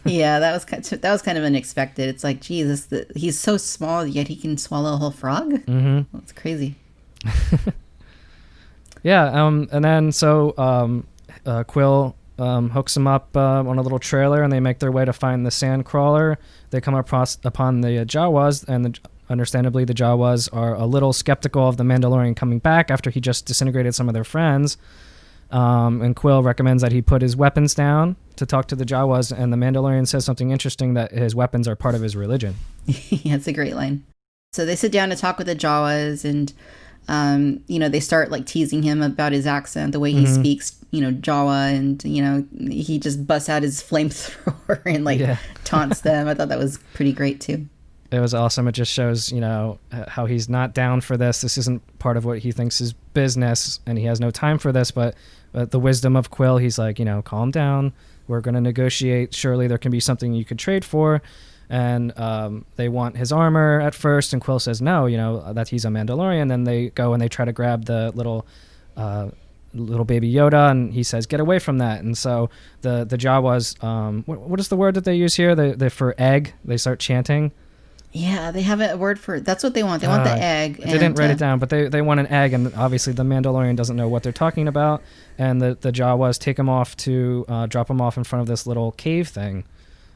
Yeah, that was kind of unexpected. It's like, Jesus, he's so small, yet he can swallow a whole frog? That's crazy. And then so Quill hooks him up on a little trailer, and they make their way to find the sandcrawler. They come upon the Jawas, and understandably the Jawas are a little skeptical of the Mandalorian coming back after he just disintegrated some of their friends. And Quill recommends that he put his weapons down to talk to the Jawas, and the Mandalorian says something interesting, that his weapons are part of his religion. Yeah, it's a great line. So they sit down to talk with the Jawas, and they start like teasing him about his accent, the way he speaks, Jawa, and he just busts out his flamethrower and taunts them. I thought that was pretty great too. It was awesome. It just shows, how he's not down for this. This isn't part of what he thinks is business, and he has no time for this. But the wisdom of Quill, he's like, calm down. We're going to negotiate. Surely there can be something you could trade for. And they want his armor at first, and Quill says no, that he's a Mandalorian. Then they go and they try to grab the little baby Yoda, and he says, get away from that. And so the Jawas, what is the word that they use here? They for egg, they start chanting. Yeah, they have a word for, that's what they want. They want the egg. They didn't write it down, but they want an egg, and obviously the Mandalorian doesn't know what they're talking about. And the Jawas take him off to drop him off in front of this little cave thing.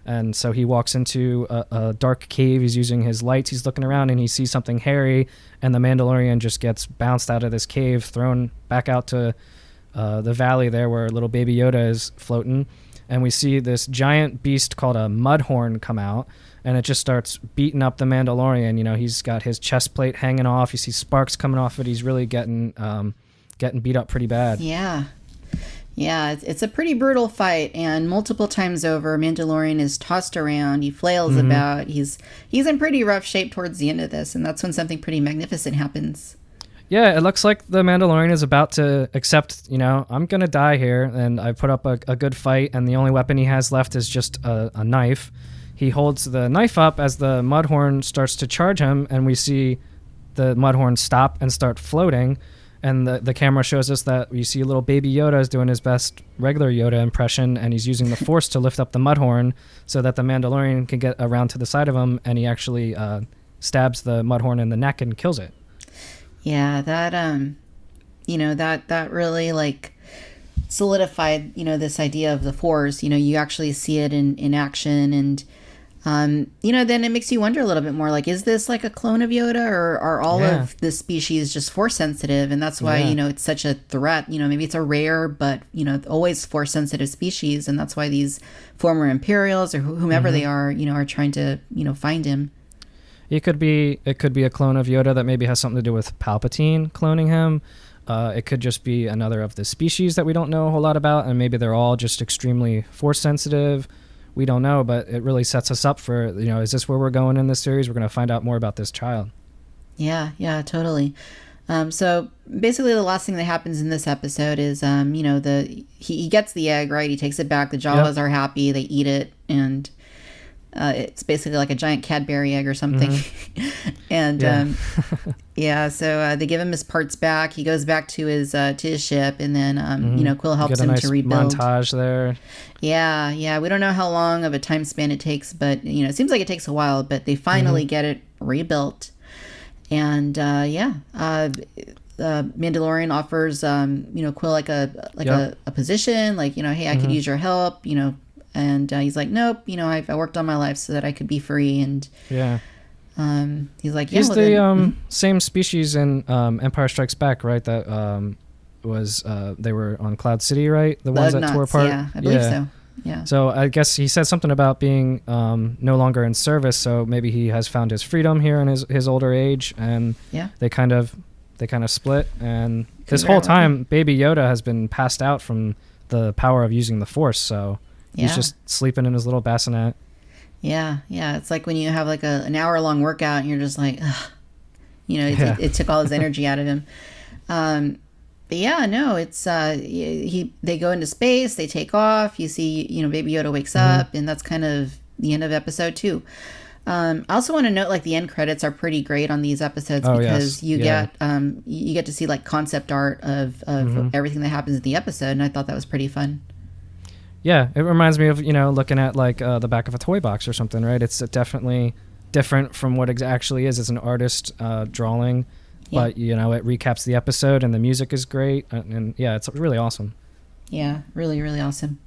And so he walks into a dark cave. He's using his lights. He's looking around, and he sees something hairy, and the Mandalorian just gets bounced out of this cave, thrown back out to the valley there where little baby Yoda is floating. And we see this giant beast called a mudhorn come out, and it just starts beating up the Mandalorian. He's got his chest plate hanging off. You see sparks coming off it. He's really getting beat up pretty bad. Yeah. Yeah, it's a pretty brutal fight, and multiple times over, Mandalorian is tossed around. He flails about. He's in pretty rough shape towards the end of this, and that's when something pretty magnificent happens. Yeah, it looks like the Mandalorian is about to accept, I'm going to die here, and I put up a good fight, and the only weapon he has left is just a knife. He holds the knife up as the Mudhorn starts to charge him, and we see the Mudhorn stop and start floating, and the camera shows us that you see little baby Yoda is doing his best regular Yoda impression, and he's using the Force to lift up the Mudhorn so that the Mandalorian can get around to the side of him, and he actually stabs the Mudhorn in the neck and kills it. Yeah, that that really like solidified, this idea of the Force. You actually see it in action, and then it makes you wonder a little bit more, like, is this like a clone of Yoda, or are all of the species just Force sensitive? And that's why, it's such a threat. Maybe it's a rare, but, always Force sensitive species. And that's why these former Imperials or whomever they are trying to, find him. It could be a clone of Yoda that maybe has something to do with Palpatine cloning him. It could just be another of the species that we don't know a whole lot about, and maybe they're all just extremely Force sensitive. We don't know, but it really sets us up for, is this where we're going in this series? We're going to find out more about this child. Yeah, totally. So basically the last thing that happens in this episode is, he gets the egg, right? He takes it back. The Jawas are happy. They eat it, and it's basically like a giant Cadbury egg or something. And so they give him his parts back. He goes back to his ship, and then Quill helps him to rebuild. Montage there. Yeah. We don't know how long of a time span it takes, but it seems like it takes a while. But they finally get it rebuilt, and Mandalorian offers Quill like a position, like hey, I could use your help, and he's like, nope, I worked all my life so that I could be free, and he's like, he's the same species in Empire Strikes Back, right? That was they were on Cloud City, right? The ones that tore apart. Yeah, I believe so. Yeah. So I guess he said something about being no longer in service. So maybe he has found his freedom here in his older age, and they kind of split. And this whole time, Baby Yoda has been passed out from the power of using the Force. So he's just sleeping in his little bassinet. Yeah. It's like when you have like an hour-long workout and you're just like, ugh. It took all his energy out of him. But it's they go into space, they take off. You see, Baby Yoda wakes up, and that's kind of the end of episode 2. I also want to note, like, the end credits are pretty great on these episodes because you get to see like concept art of everything that happens in the episode, and I thought that was pretty fun. Yeah, it reminds me of, looking at like the back of a toy box or something, right? It's definitely different from what it actually is. It's an artist drawing, but, it recaps the episode, and the music is great. And it's really awesome. Yeah, really, really awesome.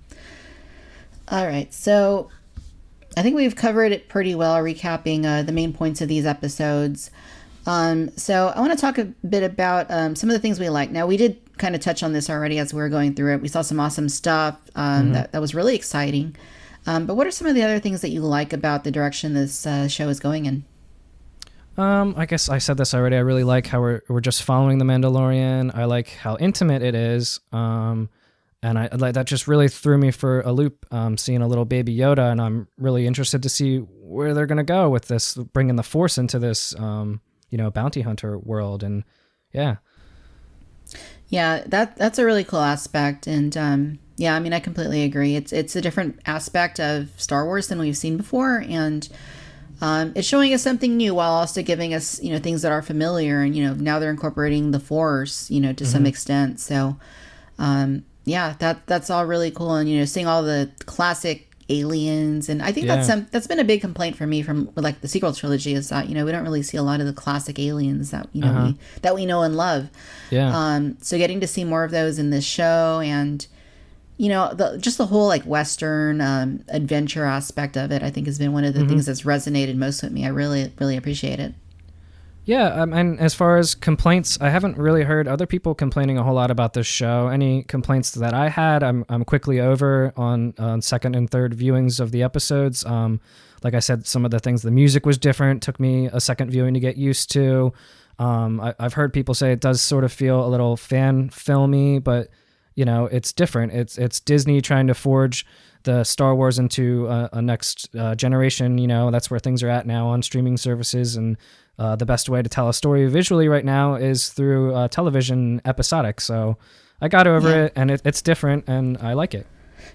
All right, so I think we've covered it pretty well, recapping the main points of these episodes. So I want to talk a bit about some of the things we like. Now, we did kind of touch on this already as we were going through it. We saw some awesome stuff that was really exciting. But what are some of the other things that you like about the direction this show is going in? I guess I said this already. I really like how we're just following the Mandalorian. I like how intimate it is. And I like that just really threw me for a loop, seeing a little Baby Yoda, and I'm really interested to see where they're going to go with this, bringing the Force into this, bounty hunter world. And that's a really cool aspect. And I completely agree. It's a different aspect of Star Wars than we've seen before, and it's showing us something new while also giving us things that are familiar. And now they're incorporating the Force to some extent. So that's all really cool. And seeing all the classic aliens, and I think that's been a big complaint for me from like the sequel trilogy, is that we don't really see a lot of the classic aliens that that we know and love. So getting to see more of those in this show, and just the whole like Western adventure aspect of it, I think has been one of the things that's resonated most with me. I really, really appreciate it. And as far as complaints, I haven't really heard other people complaining a whole lot about this show. Any complaints that I had, I'm quickly over on second and third viewings of the episodes. Like I said, some of the things, the music was different, took me a second viewing to get used to. I've heard people say it does sort of feel a little fan filmy, but it's different. It's Disney trying to forge the Star Wars into a next generation. That's where things are at now on streaming services, and the best way to tell a story visually right now is through television episodic. So I got over it, and it's different, and I like it.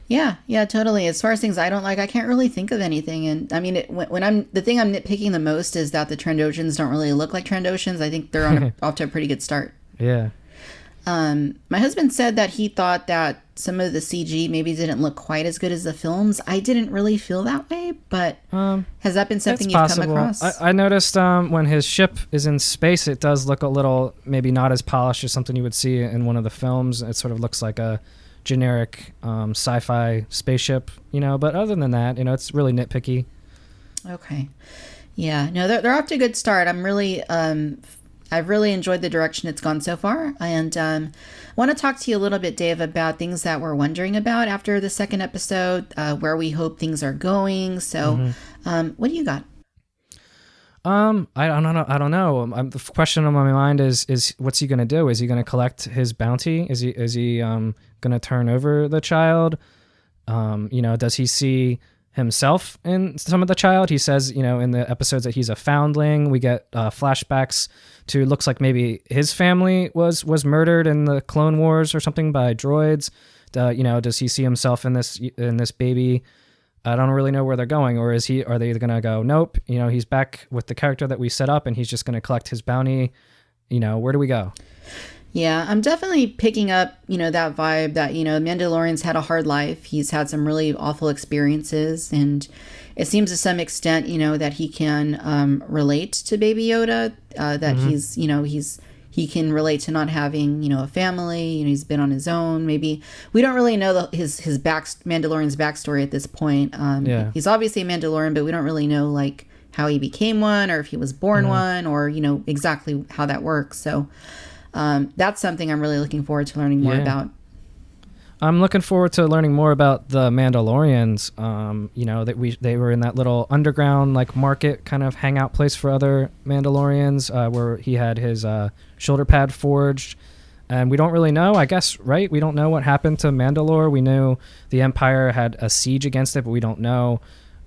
Yeah, totally. As far as things I don't like, I can't really think of anything. And I mean, the thing I'm nitpicking the most is that the Trandoshans don't really look like Trandoshans. I think they're off to a pretty good start. Yeah. My husband said that he thought that some of the CG maybe didn't look quite as good as the films. I didn't really feel that way, but has that been something you've come across? I noticed when his ship is in space, it does look a little maybe not as polished as something you would see in one of the films. It sort of looks like a generic sci-fi spaceship, but other than that, it's really nitpicky. Okay. Yeah, no, they're off to a good start. I've really enjoyed the direction it's gone so far, and I want to talk to you a little bit, Dave, about things that we're wondering about after the second episode, where we hope things are going. So what do you got? I don't know. The question on my mind is what's he going to do? Is he going to collect his bounty? Is he going to turn over the child? Does he see himself in some of the child? He says, in the episodes that he's a foundling. We get flashbacks to, looks like maybe his family was murdered in the Clone Wars or something by droids. Does he see himself in this baby? I don't really know where they're going, or are they going to go, nope, he's back with the character that we set up and he's just going to collect his bounty. Where do we go? Yeah, I'm definitely picking up, that vibe that, Mandalorian's had a hard life. He's had some really awful experiences, and it seems to some extent, that he can relate to Baby Yoda, that he can relate to not having, a family. He's been on his own. Maybe we don't really know his Mandalorian's backstory at this point. He's obviously a Mandalorian, but we don't really know like how he became one, or if he was born one, or exactly how that works. So that's something I'm really looking forward to learning more about. I'm looking forward to learning more about the Mandalorians. They were in that little underground like market kind of hangout place for other Mandalorians, where he had his shoulder pad forged. And we don't really know, I guess, right? We don't know what happened to Mandalore. We knew the Empire had a siege against it, but we don't know.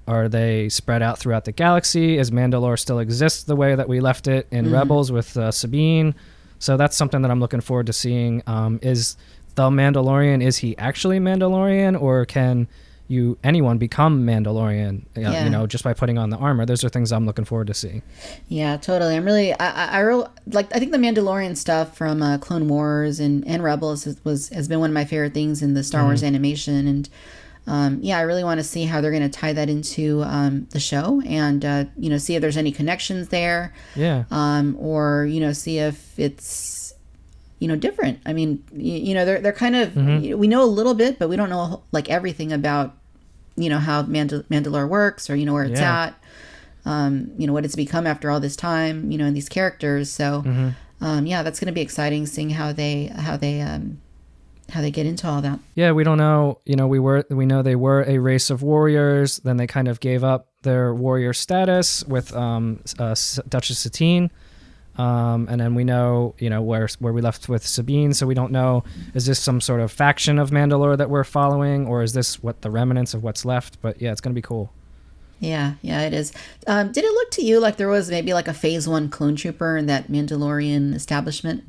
Are they spread out throughout the galaxy? Is Mandalore still exists the way that we left it in Rebels with Sabine? So that's something that I'm looking forward to seeing. Is the Mandalorian, is he actually Mandalorian, or can anyone become Mandalorian, just by putting on the armor? Those are things I'm looking forward to seeing. Yeah, totally. I'm really, I think the Mandalorian stuff from Clone Wars and Rebels has been one of my favorite things in the Star Wars animation. And I really want to see how they're going to tie that into the show, and see if there's any connections there. Yeah. Or see if it's different. I mean, they're kind of we know a little bit, but we don't know like everything about how Mandalore works, or where it's at. What it's become after all this time. And these characters. So that's going to be exciting, seeing how they get into all that. Yeah, we don't know. We know they were a race of warriors. Then they kind of gave up their warrior status with Duchess Satine, and then we know where we left with Sabine. So we don't know, is this some sort of faction of Mandalore that we're following, or is this what the remnants of what's left? But yeah, it's gonna be cool. Yeah, it is. Did it look to you like there was maybe like a Phase 1 clone trooper in that Mandalorian establishment?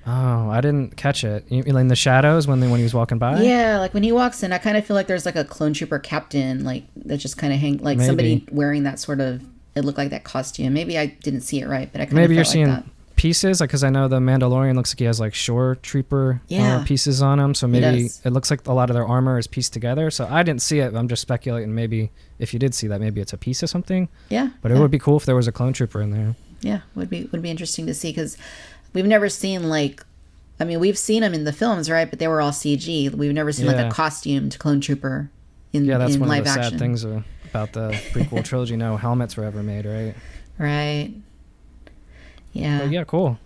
Oh, I didn't catch it. In the shadows when he was walking by? Yeah, like when he walks in, I kind of feel like there's like a clone trooper captain, like that just kind of like maybe. Somebody wearing that sort of, it looked like that costume. Maybe I didn't see it right, but I kind of maybe felt you're like seeing that. Pieces, because I know the Mandalorian looks like he has like shore trooper pieces on him. So maybe it looks like a lot of their armor is pieced together. So I didn't see it. I'm just speculating. Maybe if you did see that, maybe it's a piece of something. Yeah. But it would be cool if there was a clone trooper in there. Yeah, would be interesting to see, because we've never seen we've seen them in the films, right? But they were all CG. We've never seen like a costumed clone trooper in live action. Yeah, that's one of the sad things about the prequel trilogy. No helmets were ever made, right? Right. Yeah. But yeah, cool.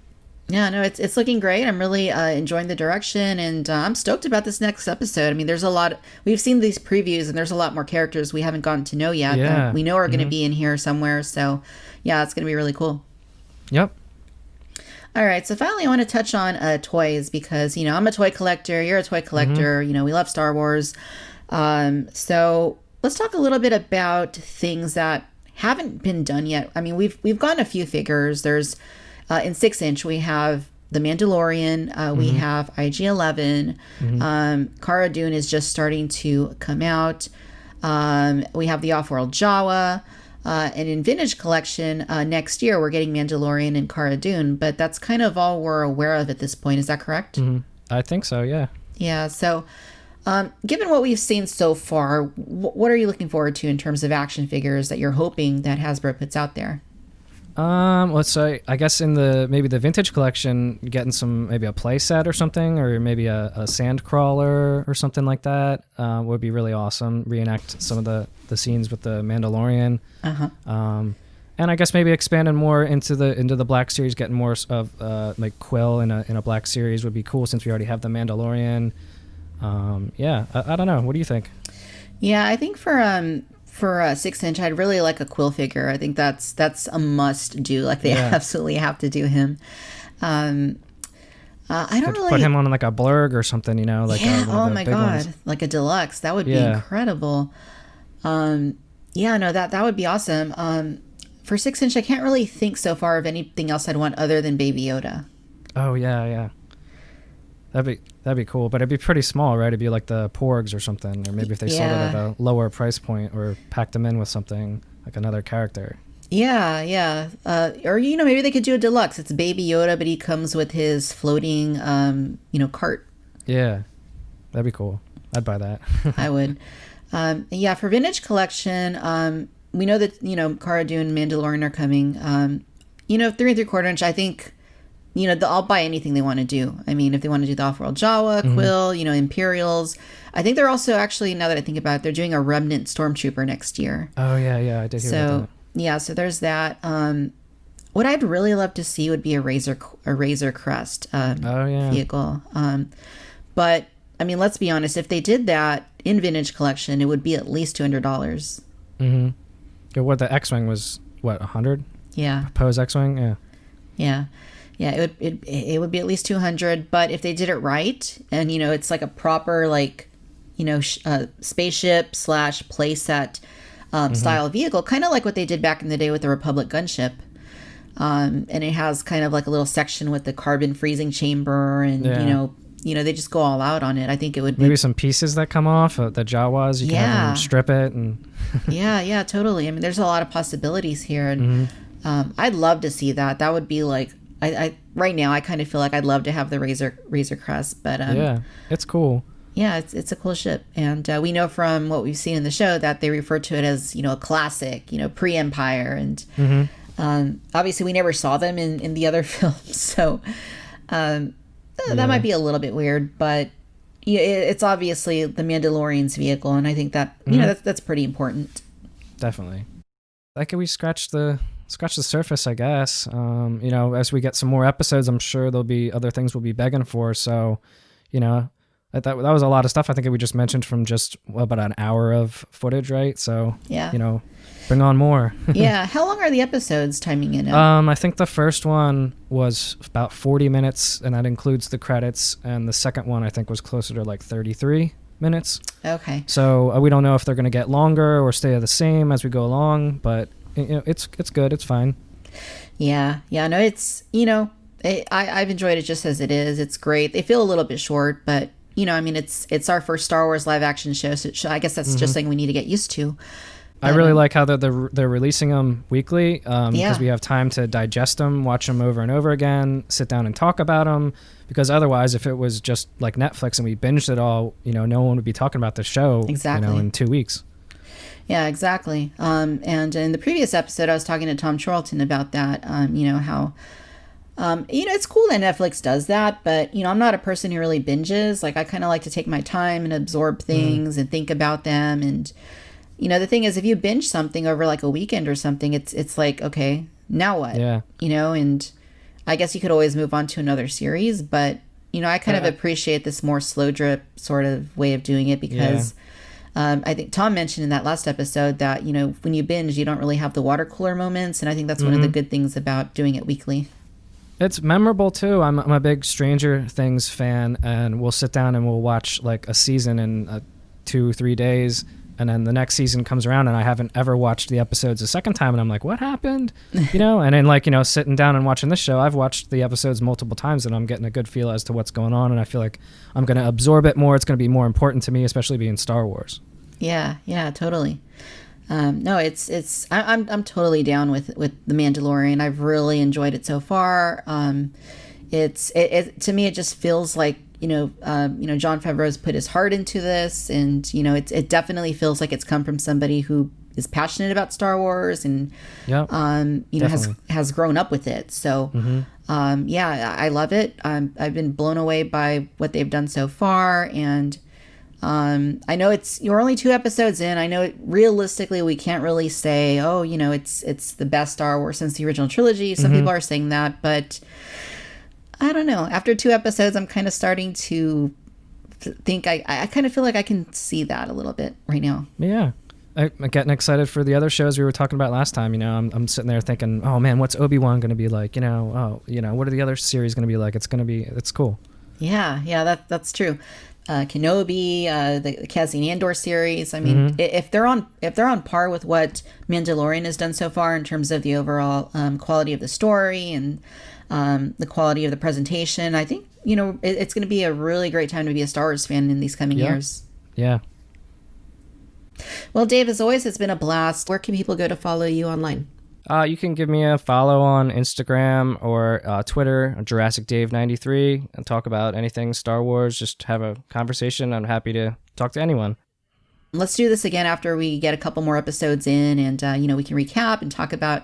Yeah, no, it's looking great. I'm really enjoying the direction, and I'm stoked about this next episode. I mean, there's a lot. We've seen these previews, and there's a lot more characters we haven't gotten to know yet that we know are going to be in here somewhere. So, yeah, it's going to be really cool. Yep. All right, so finally I want to touch on toys because, I'm a toy collector, you're a toy collector, we love Star Wars. So let's talk a little bit about things that haven't been done yet. I mean, we've gotten a few figures. There's in 6-inch, we have The Mandalorian, we have IG-11, Cara Dune is just starting to come out. We have the Off-World Jawa. And in Vintage Collection, next year, we're getting Mandalorian and Cara Dune, but that's kind of all we're aware of at this point. Is that correct? I think so, yeah. Yeah, so given what we've seen so far, what are you looking forward to in terms of action figures that you're hoping that Hasbro puts out there? Let's say, I guess in maybe the Vintage Collection, getting maybe a play set or something, or maybe a sand crawler or something like that would be really awesome. Reenact some of the scenes with the Mandalorian. And I guess maybe expanding more into the Black Series, getting more of like Quill in a Black Series would be cool since we already have the Mandalorian. I don't know. What do you think? Yeah, I think for 6-inch, I'd really like a Quill figure. I think that's a must do. Like they absolutely have to do him. I don't really put him on like a blurg or something, like oh my god, ones. Like a deluxe. That would be incredible. That would be awesome. For 6-inch, I can't really think so far of anything else I'd want other than Baby Yoda. Oh yeah. That'd be cool, but it'd be pretty small, right? It'd be like the Porgs or something, or maybe if they sold it at a lower price point or packed them in with something like another character. Yeah. Or maybe they could do a deluxe. It's Baby Yoda, but he comes with his floating, cart. Yeah, that'd be cool. I'd buy that. I would. For Vintage Collection, we know that Cara Dune and Mandalorian are coming. 3 3/4 inch. I think. I'll buy anything they want to do. I mean, if they want to do the Off-World Jawa, Quill, Imperials. I think they're also actually, now that I think about it, they're doing a Remnant Stormtrooper next year. Oh, yeah, I did hear about that. Yeah, so there's that. What I'd really love to see would be a Razor Crest vehicle. But, I mean, let's be honest. If they did that in Vintage Collection, it would be at least $200. What, the X-Wing was, 100? Yeah. Poe's X-Wing? Yeah. Yeah, it would be at least 200, but if they did it right, and it's like a proper spaceship / playset style vehicle, kind of like what they did back in the day with the Republic gunship, and it has kind of like a little section with the carbon freezing chamber, and they just go all out on it. I think it would be maybe some pieces that come off the Jawas. You can have them strip it and yeah, totally. I mean, there's a lot of possibilities here, and I'd love to see that. That would be like. I right now I kind of feel like I'd love to have the Razor Crest, but it's cool. Yeah, it's a cool ship, and we know from what we've seen in the show that they refer to it as a classic, pre-Empire, and obviously we never saw them in the other films, so that might be a little bit weird, but it's obviously the Mandalorian's vehicle, and I think that that's pretty important. Definitely. Like we scratch the surface, I guess. As we get some more episodes, I'm sure there'll be other things we'll be begging for. So, that was a lot of stuff. I think we just mentioned from just about an hour of footage, right? So, bring on more. Yeah. How long are the episodes timing in? I think the first one was about 40 minutes, and that includes the credits. And the second one, I think, was closer to like 33 minutes. Okay. So we don't know if they're going to get longer or stay the same as we go along, but it's good. It's fine. Yeah. No, it's, I've enjoyed it just as it is. It's great. They feel a little bit short, but it's our first Star Wars live action show. So I guess that's just something we need to get used to. I really like how they're releasing them weekly because we have time to digest them, watch them over and over again, sit down and talk about them. Because otherwise, if it was just like Netflix and we binged it all, no one would be talking about the show in 2 weeks. Yeah, exactly. And in the previous episode, I was talking to Tom Charlton about that, how, it's cool that Netflix does that, but, I'm not a person who really binges. Like, I kind of like to take my time and absorb things and think about them. And, the thing is, if you binge something over like a weekend or something, it's like, okay, now what? Yeah. And I guess you could always move on to another series, but, I kind of appreciate this more slow drip sort of way of doing it because... Yeah. I think Tom mentioned in that last episode that, when you binge, you don't really have the water cooler moments. And I think that's one of the good things about doing it weekly. It's memorable too. I'm a big Stranger Things fan, and we'll sit down and we'll watch like a season in 2-3 days, and then the next season comes around and I haven't ever watched the episodes a second time, and I'm like, what happened? And then like, sitting down and watching this show, I've watched the episodes multiple times and I'm getting a good feel as to what's going on, and I feel like I'm going to absorb it more. It's going to be more important to me, especially being Star Wars. Yeah, totally. No, I'm totally down with The Mandalorian. I've really enjoyed it so far. It to me, it just feels like, Jon Favreau's put his heart into this, and, it definitely feels like it's come from somebody who is passionate about Star Wars and, has grown up with it. So, I love it. I've been blown away by what they've done so far. And, I know you're only 2 episodes in. I know realistically we can't really say, it's the best Star Wars since the original trilogy. Some people are saying that, but I don't know. After 2 episodes, I'm kind of starting to think I kind of feel like I can see that a little bit right now. Yeah. I'm getting excited for the other shows we were talking about last time. I'm sitting there thinking, oh man, what's Obi-Wan going to be like? What are the other series going to be like? It's cool. Yeah, that's true. Kenobi, the Cassian Andor series. I mean, if they're on par with what Mandalorian has done so far in terms of the overall quality of the story and the quality of the presentation, I think it's going to be a really great time to be a Star Wars fan in these coming years. Yeah. Well, Dave, as always, it's been a blast. Where can people go to follow you online? You can give me a follow on Instagram or Twitter, JurassicDave93, and talk about anything Star Wars. Just have a conversation. I'm happy to talk to anyone. Let's do this again after we get a couple more episodes in, and we can recap and talk about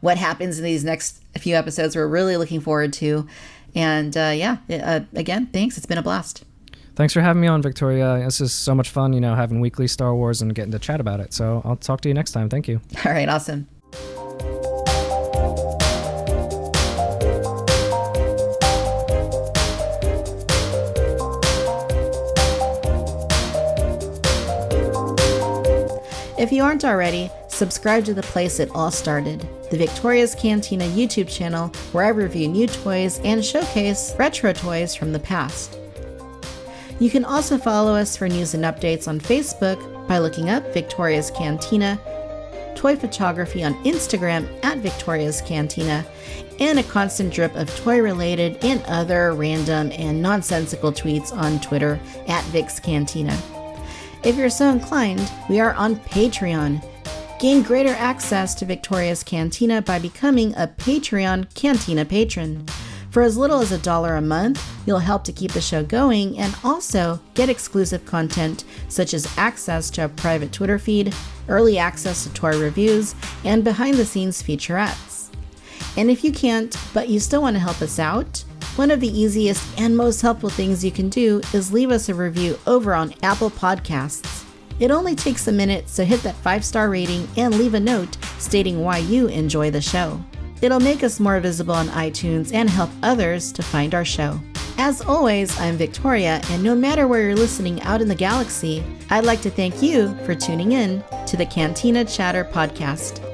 what happens in these next few episodes we're really looking forward to. And again, thanks. It's been a blast. Thanks for having me on, Victoria. This is so much fun, having weekly Star Wars and getting to chat about it. So I'll talk to you next time. Thank you. All right, awesome. If you aren't already, subscribe to the place it all started, the Victoria's Cantina YouTube channel, where I review new toys and showcase retro toys from the past. You can also follow us for news and updates on Facebook by looking up Victoria's Cantina, toy photography on Instagram at Victoria's Cantina, and a constant drip of toy-related and other random and nonsensical tweets on Twitter at Vic's Cantina. If you're so inclined, we are on Patreon. Gain greater access to Victoria's Cantina by becoming a Patreon Cantina patron. For as little as $1 a month, you'll help to keep the show going and also get exclusive content such as access to a private Twitter feed, early access to toy reviews, and behind-the-scenes featurettes. And if you can't, but you still want to help us out, one of the easiest and most helpful things you can do is leave us a review over on Apple Podcasts. It only takes a minute, so hit that 5-star rating and leave a note stating why you enjoy the show. It'll make us more visible on iTunes and help others to find our show. As always, I'm Victoria, and no matter where you're listening out in the galaxy, I'd like to thank you for tuning in to the Cantina Chatter podcast.